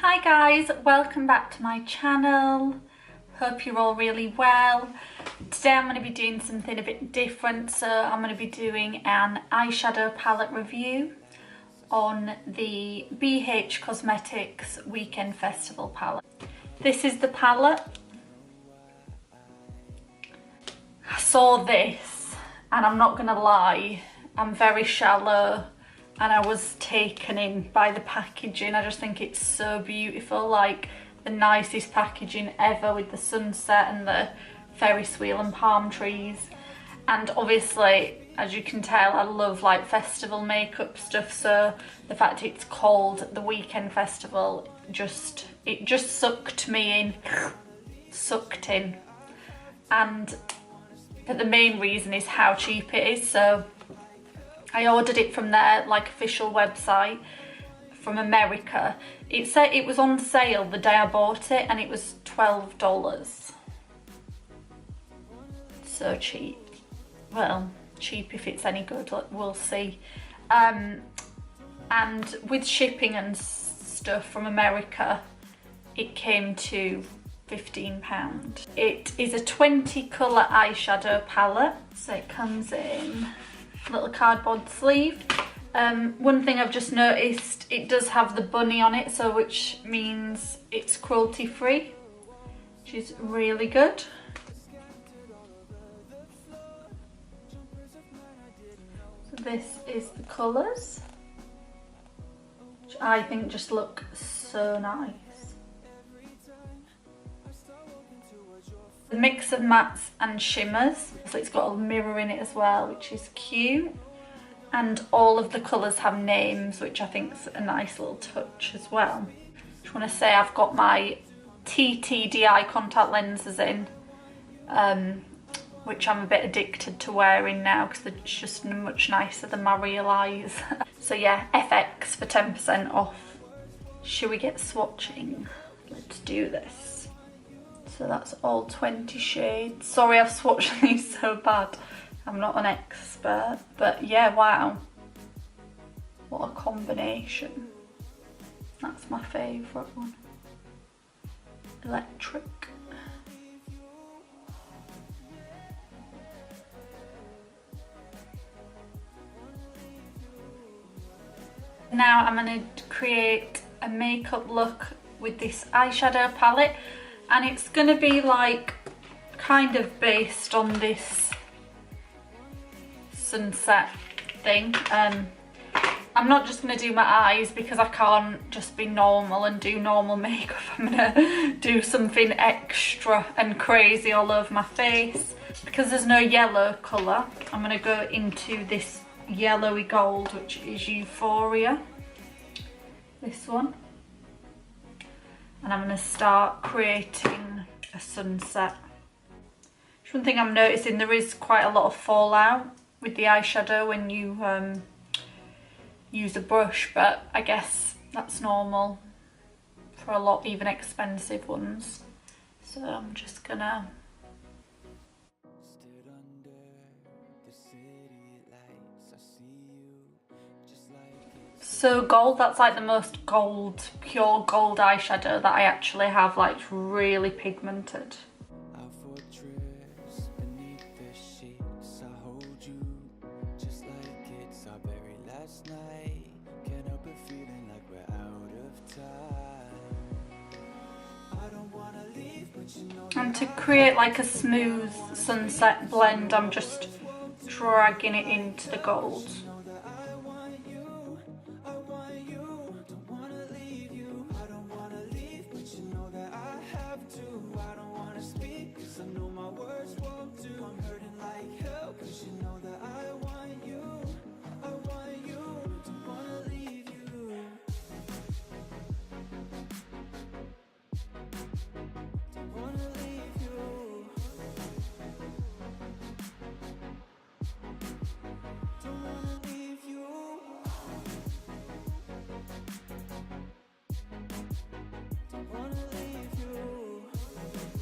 Hi guys, welcome back to my channel. Hope you're all really well. Today I'm going to be doing something a bit different. So I'm going to be doing an eyeshadow palette review on the BH Cosmetics Weekend Festival palette. This is the palette. I saw this and I'm not going to lie, I'm very shallow. And I was taken in by the packaging. I just think it's so beautiful, like the nicest packaging ever with the sunset and the Ferris wheel and palm trees. And obviously, as you can tell, I love like festival makeup stuff, so the fact it's called the Weekend Festival, it just sucked me in, sucked in. But the main reason is how cheap it is. So I ordered it from their like official website from America. It said it was on sale the day I bought it and it was $12. So cheap. Well, cheap if it's any good, we'll see. And with shipping and stuff from America, it came to £15. It is a 20 colour eyeshadow palette. So it comes in little cardboard sleeve. One thing I've just noticed, it does have the bunny on it, so which means it's cruelty free, which is really good. So this is the colours, which I think just look so nice. A mix of mattes and shimmers, so it's got a mirror in it as well, which is cute. And all of the colours have names, which I think is a nice little touch as well. Just want to say I've got my TTDI contact lenses in, which I'm a bit addicted to wearing now because they're just much nicer than my real eyes. So yeah, FX for 10% off. Should we get swatching? Let's do this. So that's all 20 shades. Sorry I've swatched these so bad. I'm not an expert. But yeah, wow. What a combination. That's my favourite one. Electric. Now I'm going to create a makeup look with this eyeshadow palette. And it's going to be like kind of based on this sunset thing. I'm not just going to do my eyes because I can't just be normal and do normal makeup. I'm going to do something extra and crazy all over my face. Because there's no yellow colour, I'm going to go into this yellowy gold, which is Euphoria. This one. And I'm going to start creating a sunset. One thing I'm noticing, there is quite a lot of fallout with the eyeshadow when you use a brush, but I guess that's normal for a lot, even expensive ones. So I'm just gonna so gold, that's like the most gold, pure gold eyeshadow that I actually have, like really pigmented. And to create like a smooth sunset blend, I'm just dragging it into the gold.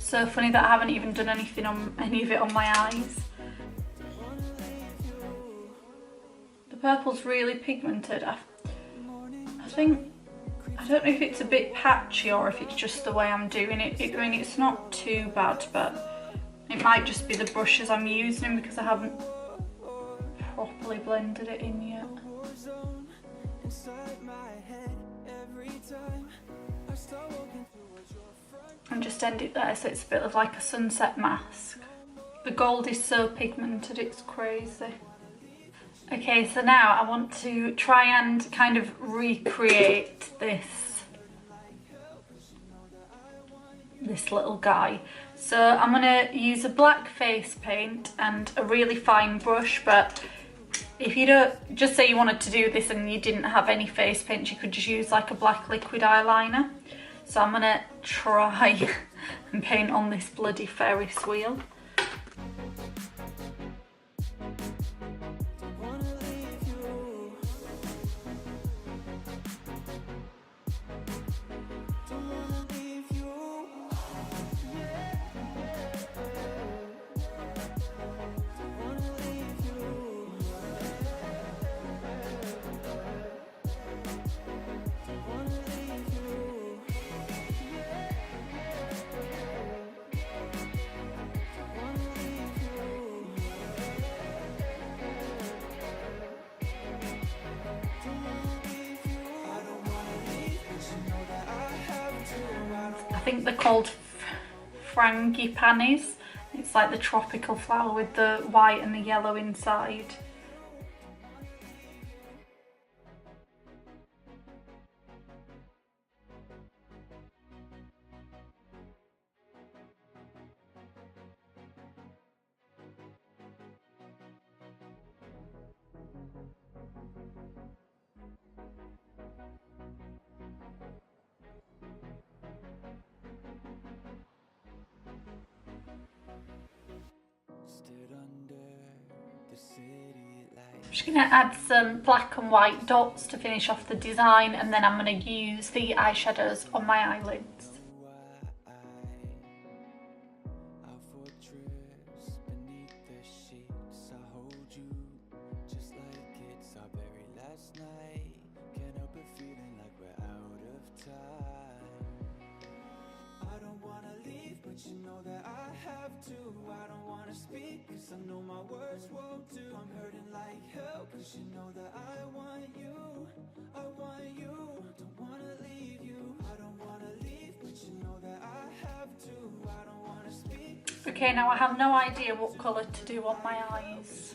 So funny that I haven't even done anything on any of it on my eyes. The purple's really pigmented. I think I don't know if it's a bit patchy or if it's just the way I'm doing it. I mean, it's not too bad, but it might just be the brushes I'm using because I haven't properly blended it in yet. And just end it there so it's a bit of like a sunset mask. The gold is so pigmented, it's crazy. Okay, so now I want to try and kind of recreate this little guy. So I'm gonna use a black face paint and a really fine brush, but if you don't, just say you wanted to do this and you didn't have any face paint, you could just use like a black liquid eyeliner. So I'm gonna try and paint on this bloody Ferris wheel. I think they're called frangipanis. It's like the tropical flower with the white and the yellow inside. I'm just going to add some black and white dots to finish off the design, and then I'm going to use the eyeshadows on my eyelids. I know my words won't do. I'm hurting like hell, cause you know that I want you. Don't wanna leave you. I don't wanna leave, but you know that I have to. I don't wanna speak. Okay, now I have no idea what colour to do on my eyes.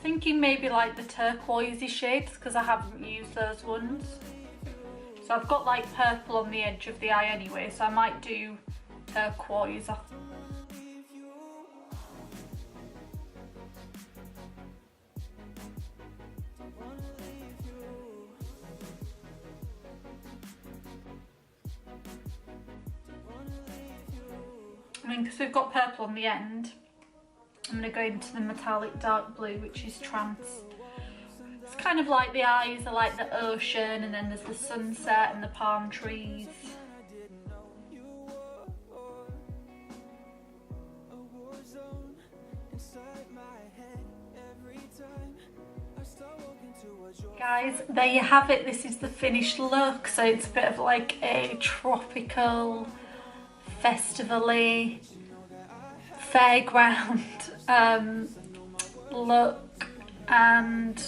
Thinking maybe like the turquoisey shades, because I haven't used those ones. So I've got like purple on the edge of the eye anyway, so I might do turquoise. I mean, because we've got purple on the end, I'm going to go into the metallic dark blue, which is trans. It's kind of like the eyes are like the ocean, and then there's the sunset and the palm trees. Guys, there you have it. This is the finished look. So it's a bit of like a tropical, festival-y, fairground look, and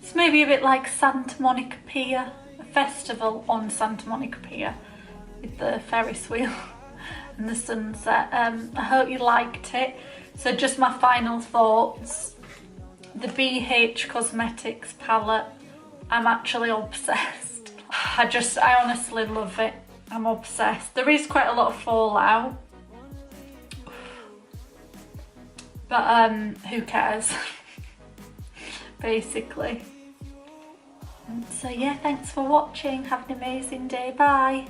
it's maybe a bit like Santa Monica Pier, a festival on Santa Monica Pier with the Ferris wheel and the sunset. I hope you liked it. So just my final thoughts. The BH Cosmetics palette, I'm actually obsessed. I honestly love it. I'm obsessed. There is quite a lot of fallout, but who cares? Basically. So yeah, thanks for watching. Have an amazing day. Bye.